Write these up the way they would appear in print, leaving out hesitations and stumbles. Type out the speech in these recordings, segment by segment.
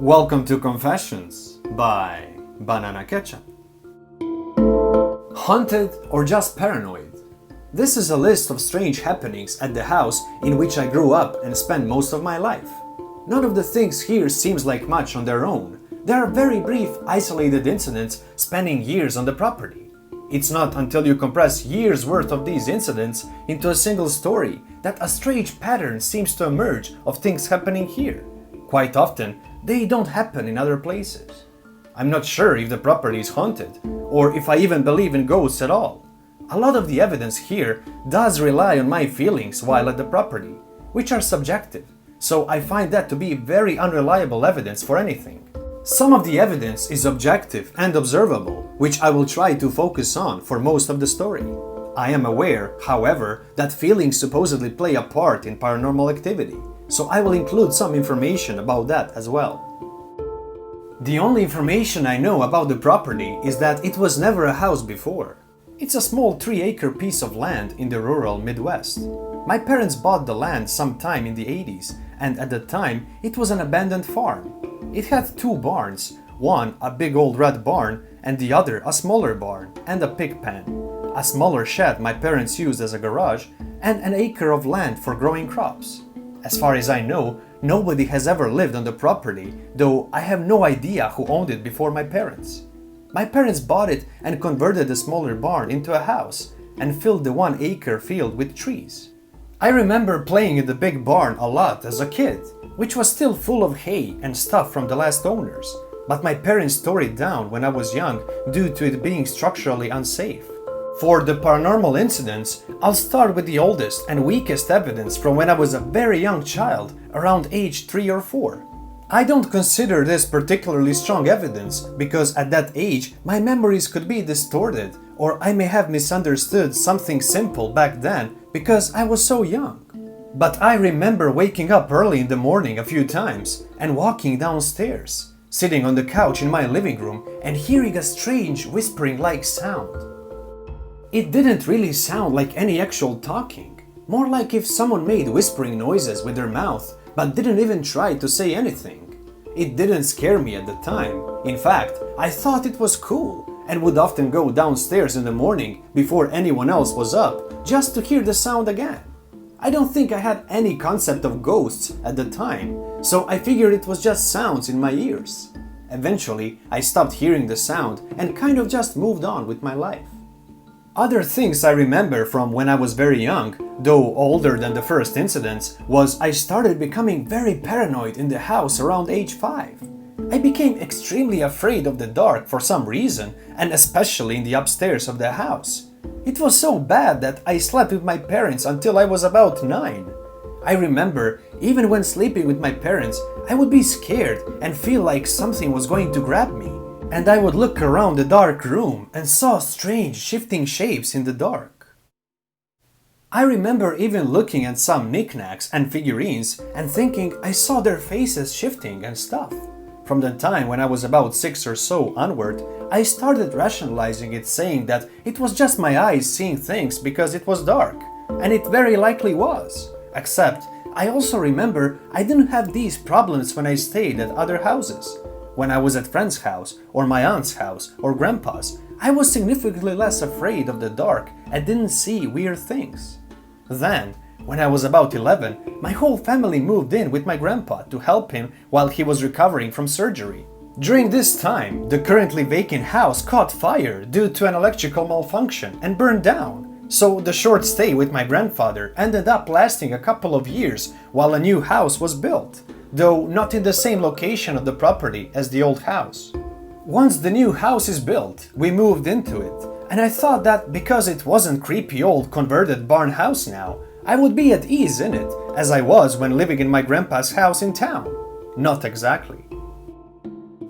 Welcome to Confessions by Banana Ketchup. Haunted or just paranoid? This is a list of strange happenings at the house in which I grew up and spent most of my life. None of the things here seems like much on their own. There are very brief, isolated incidents spanning years on the property. It's not until you compress years' worth of these incidents into a single story that a strange pattern seems to emerge of things happening here. Quite often, they don't happen in other places. I'm not sure if the property is haunted, or if I even believe in ghosts at all. A lot of the evidence here does rely on my feelings while at the property, which are subjective, so I find that to be very unreliable evidence for anything. Some of the evidence is objective and observable, which I will try to focus on for most of the story. I am aware, however, that feelings supposedly play a part in paranormal activity, so I will include some information about that as well. The only information I know about the property is that it was never a house before. It's a small 3-acre piece of land in the rural Midwest. My parents bought the land sometime in the 80s, and at the time it was an abandoned farm. It had 2 barns, one a big old red barn and the other a smaller barn and a pig pen, a smaller shed my parents used as a garage, and an acre of land for growing crops. As far as I know, nobody has ever lived on the property, though I have no idea who owned it before my parents. My parents bought it and converted the smaller barn into a house and filled the 1-acre field with trees. I remember playing in the big barn a lot as a kid, which was still full of hay and stuff from the last owners, but my parents tore it down when I was young due to it being structurally unsafe. For the paranormal incidents, I'll start with the oldest and weakest evidence from when I was a very young child, around age 3 or 4. I don't consider this particularly strong evidence because at that age my memories could be distorted, or I may have misunderstood something simple back then because I was so young. But I remember waking up early in the morning a few times and walking downstairs, sitting on the couch in my living room and hearing a strange whispering-like sound. It didn't really sound like any actual talking, more like if someone made whispering noises with their mouth but didn't even try to say anything. It didn't scare me at the time. In fact, I thought it was cool and would often go downstairs in the morning before anyone else was up just to hear the sound again. I don't think I had any concept of ghosts at the time, so I figured it was just sounds in my ears. Eventually, I stopped hearing the sound and kind of just moved on with my life. Other things I remember from when I was very young, though older than the first incidents, was I started becoming very paranoid in the house around age 5. I became extremely afraid of the dark for some reason, and especially in the upstairs of the house. It was so bad that I slept with my parents until I was about 9. I remember, even when sleeping with my parents, I would be scared and feel like something was going to grab me. And I would look around the dark room and saw strange shifting shapes in the dark. I remember even looking at some knickknacks and figurines and thinking I saw their faces shifting and stuff. From the time when I was about 6 or so onward, I started rationalizing it, saying that it was just my eyes seeing things because it was dark, and it very likely was. Except, I also remember I didn't have these problems when I stayed at other houses. When I was at friend's house, or my aunt's house, or grandpa's, I was significantly less afraid of the dark and didn't see weird things. Then, when I was about 11, my whole family moved in with my grandpa to help him while he was recovering from surgery. During this time, the currently vacant house caught fire due to an electrical malfunction and burned down, so the short stay with my grandfather ended up lasting a couple of years while a new house was built, though not in the same location of the property as the old house. Once the new house is built, we moved into it, and I thought that because it wasn't creepy old converted barn house now, I would be at ease in it, as I was when living in my grandpa's house in town. Not exactly.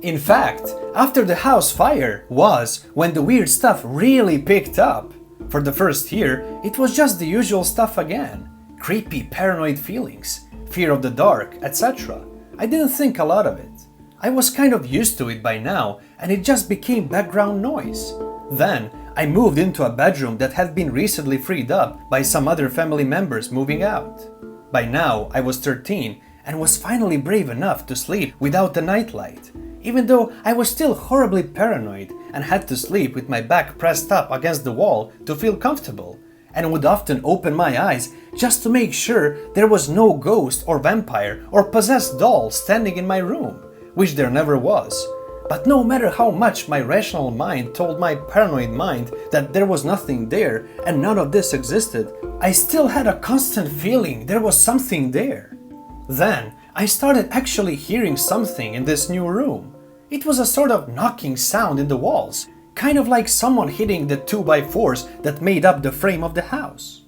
In fact, after the house fire was when the weird stuff really picked up. For the first year, it was just the usual stuff again. Creepy, paranoid feelings, fear of the dark, etc. I didn't think a lot of it. I was kind of used to it by now, and it just became background noise. Then, I moved into a bedroom that had been recently freed up by some other family members moving out. By now, I was 13, and was finally brave enough to sleep without the nightlight, even though I was still horribly paranoid and had to sleep with my back pressed up against the wall to feel comfortable, and would often open my eyes just to make sure there was no ghost or vampire or possessed doll standing in my room, which there never was. But no matter how much my rational mind told my paranoid mind that there was nothing there and none of this existed, I still had a constant feeling there was something there. Then I started actually hearing something in this new room. It was a sort of knocking sound in the walls, kind of like someone hitting the 2x4s that made up the frame of the house.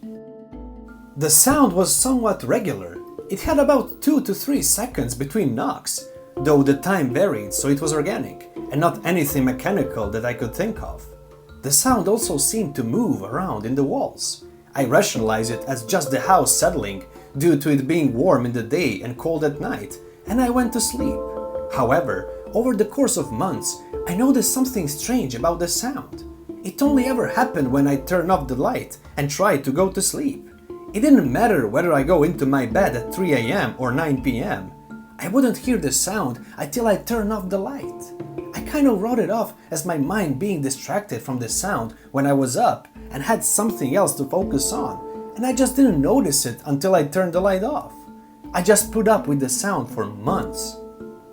The sound was somewhat regular. It had about 2 to 3 seconds between knocks, though the time varied, so it was organic and not anything mechanical that I could think of. The sound also seemed to move around in the walls. I rationalized it as just the house settling due to it being warm in the day and cold at night, and I went to sleep. However, over the course of months, I noticed something strange about the sound. It only ever happened when I turned off the light and tried to go to sleep. It didn't matter whether I go into my bed at 3 a.m. or 9 p.m. I wouldn't hear the sound until I turned off the light. I kind of wrote it off as my mind being distracted from the sound when I was up and had something else to focus on, and I just didn't notice it until I turned the light off. I just put up with the sound for months.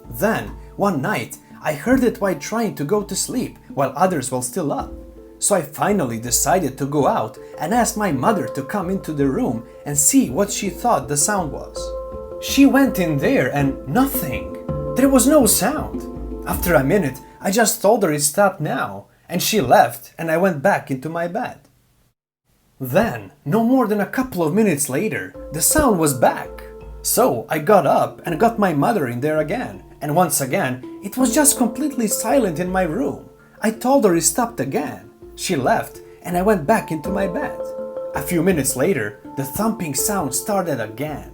Then, one night, I heard it while trying to go to sleep while others were still up. So I finally decided to go out and ask my mother to come into the room and see what she thought the sound was. She went in there and nothing. There was no sound. After a minute, I just told her it stopped now, and she left and I went back into my bed. Then, no more than a couple of minutes later, the sound was back. So I got up and got my mother in there again, and once again, it was just completely silent in my room. I told her it stopped again. She left and I went back into my bed. A few minutes later, the thumping sound started again.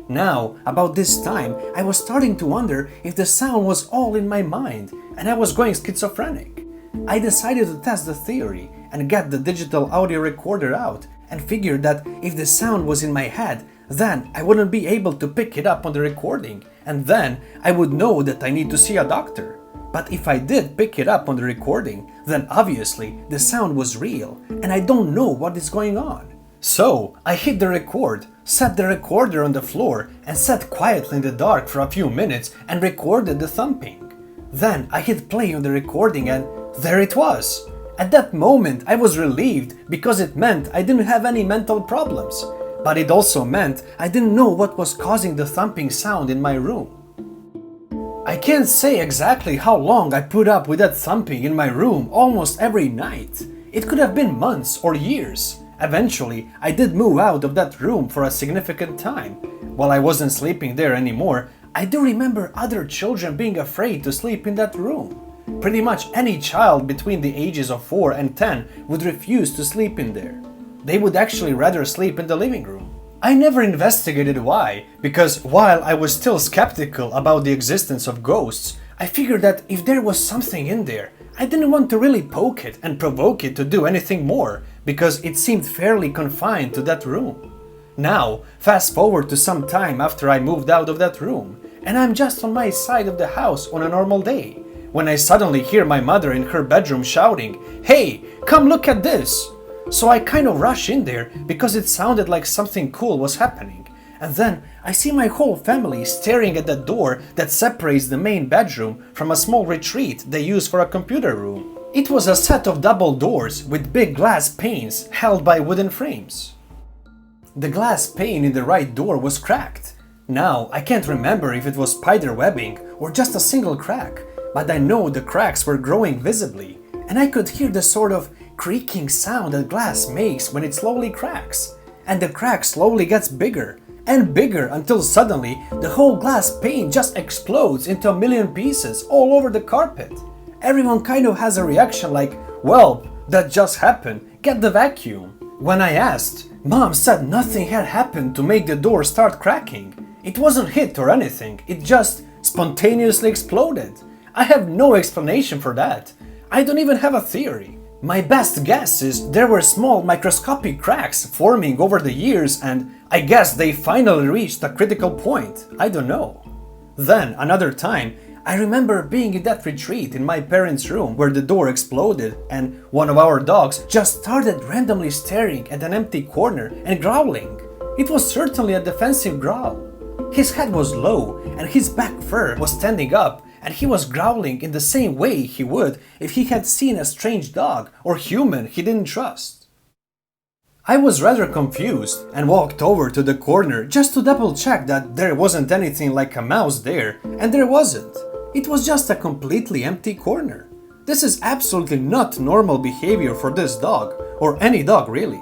Now, about this time, I was starting to wonder if the sound was all in my mind and I was going schizophrenic. I decided to test the theory and get the digital audio recorder out and figured that if the sound was in my head, then I wouldn't be able to pick it up on the recording, and then I would know that I need to see a doctor. But if I did pick it up on the recording, then obviously the sound was real and I don't know what is going on. So I hit the record, set the recorder on the floor and sat quietly in the dark for a few minutes and recorded the thumping. Then I hit play on the recording and there it was. At that moment I was relieved because it meant I didn't have any mental problems, but it also meant I didn't know what was causing the thumping sound in my room. I can't say exactly how long I put up with that thumping in my room almost every night. It could have been months or years. Eventually, I did move out of that room for a significant time. While I wasn't sleeping there anymore, I do remember other children being afraid to sleep in that room. Pretty much any child between the ages of 4 and 10 would refuse to sleep in there. They would actually rather sleep in the living room. I never investigated why, because while I was still skeptical about the existence of ghosts, I figured that if there was something in there, I didn't want to really poke it and provoke it to do anything more, because it seemed fairly confined to that room. Now, fast forward to some time after I moved out of that room, and I'm just on my side of the house on a normal day, when I suddenly hear my mother in her bedroom shouting, "Hey, come look at this!" So I kind of rush in there because it sounded like something cool was happening, and then I see my whole family staring at the door that separates the main bedroom from a small retreat they use for a computer room. It was a set of double doors with big glass panes held by wooden frames. The glass pane in the right door was cracked. Now, I can't remember if it was spider webbing or just a single crack, but I know the cracks were growing visibly, and I could hear the sort of creaking sound that glass makes when it slowly cracks. And the crack slowly gets bigger and bigger until suddenly the whole glass pane just explodes into a million pieces all over the carpet. Everyone kind of has a reaction like, "Well, that just happened, get the vacuum." When I asked, Mom said nothing had happened to make the door start cracking. It wasn't hit or anything, it just spontaneously exploded. I have no explanation for that. I don't even have a theory. My best guess is there were small microscopic cracks forming over the years, and I guess they finally reached a critical point. I don't know. Then, another time, I remember being in that retreat in my parents' room where the door exploded and one of our dogs just started randomly staring at an empty corner and growling. It was certainly a defensive growl. His head was low and his back fur was standing up, and he was growling in the same way he would if he had seen a strange dog or human he didn't trust. I was rather confused and walked over to the corner just to double check that there wasn't anything like a mouse there, and there wasn't. It was just a completely empty corner. This is absolutely not normal behavior for this dog, or any dog really.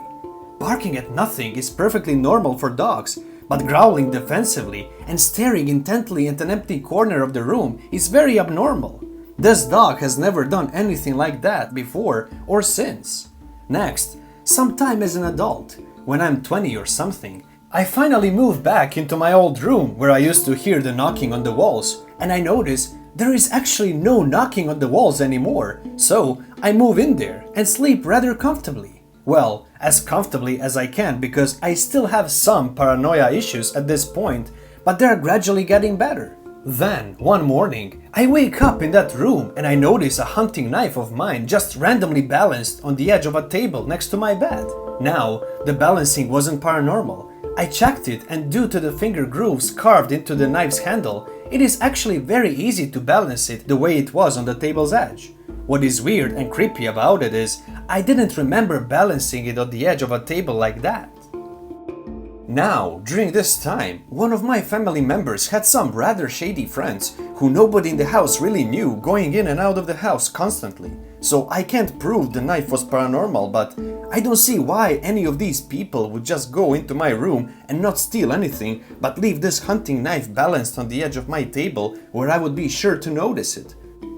Barking at nothing is perfectly normal for dogs, but growling defensively and staring intently at an empty corner of the room is very abnormal. This dog has never done anything like that before or since. Next, sometime as an adult, when I'm 20 or something, I finally moved back into my old room where I used to hear the knocking on the walls, and I notice there is actually no knocking on the walls anymore, so I move in there and sleep rather comfortably. Well, as comfortably as I can, because I still have some paranoia issues at this point, but they're gradually getting better. Then, one morning, I wake up in that room and I notice a hunting knife of mine just randomly balanced on the edge of a table next to my bed. Now, the balancing wasn't paranormal. I checked it, and due to the finger grooves carved into the knife's handle, it is actually very easy to balance it the way it was on the table's edge. What is weird and creepy about it is, I didn't remember balancing it on the edge of a table like that. Now, during this time, one of my family members had some rather shady friends who nobody in the house really knew, going in and out of the house constantly. So I can't prove the knife was paranormal, but I don't see why any of these people would just go into my room and not steal anything, but leave this hunting knife balanced on the edge of my table where I would be sure to notice it.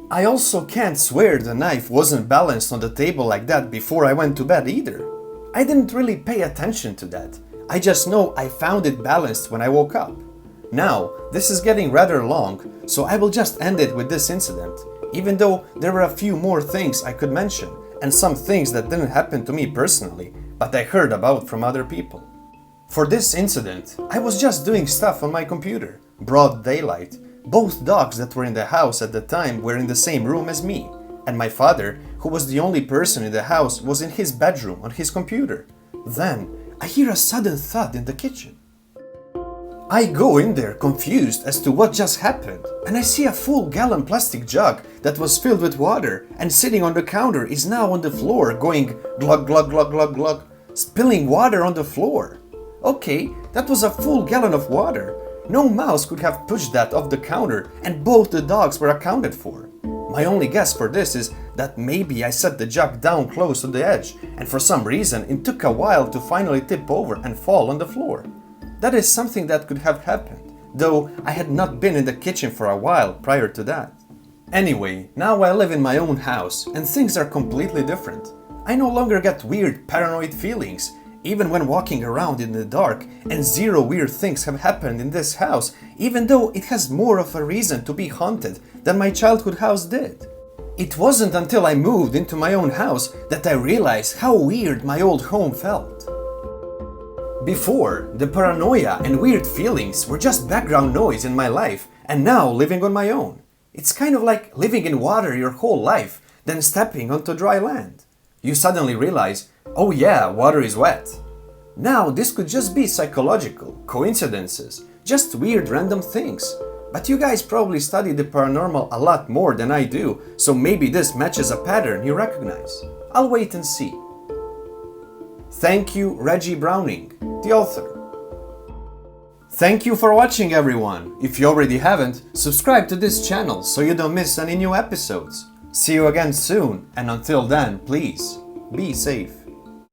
I also can't swear the knife wasn't balanced on the table like that before I went to bed either. I didn't really pay attention to that. I just know I found it balanced when I woke up. Now, this is getting rather long, so I will just end it with this incident, even though there were a few more things I could mention, and some things that didn't happen to me personally, but I heard about from other people. For this incident, I was just doing stuff on my computer, broad daylight. Both dogs that were in the house at the time were in the same room as me, and my father, who was the only person in the house, was in his bedroom on his computer. Then, I hear a sudden thud in the kitchen. I go in there confused as to what just happened, and I see a full-gallon plastic jug that was filled with water and sitting on the counter is now on the floor going glug glug glug glug glug, spilling water on the floor. Okay, that was a full gallon of water. No mouse could have pushed that off the counter, and both the dogs were accounted for. My only guess for this is that maybe I set the jug down close to the edge, and for some reason it took a while to finally tip over and fall on the floor. That is something that could have happened, though I had not been in the kitchen for a while prior to that. Anyway, now I live in my own house, and things are completely different. I no longer get weird paranoid feelings, even when walking around in the dark, and zero weird things have happened in this house, even though it has more of a reason to be haunted than my childhood house did. It wasn't until I moved into my own house that I realized how weird my old home felt. Before, the paranoia and weird feelings were just background noise in my life, and now living on my own. It's kind of like living in water your whole life, then stepping onto dry land. You suddenly realize, oh yeah, water is wet. Now this could just be psychological, coincidences, just weird random things. But you guys probably study the paranormal a lot more than I do, so maybe this matches a pattern you recognize. I'll wait and see. Thank you, Reggie Browning, the author. Thank you for watching, everyone. If you already haven't, subscribe to this channel so you don't miss any new episodes. See you again soon, and until then, please, be safe.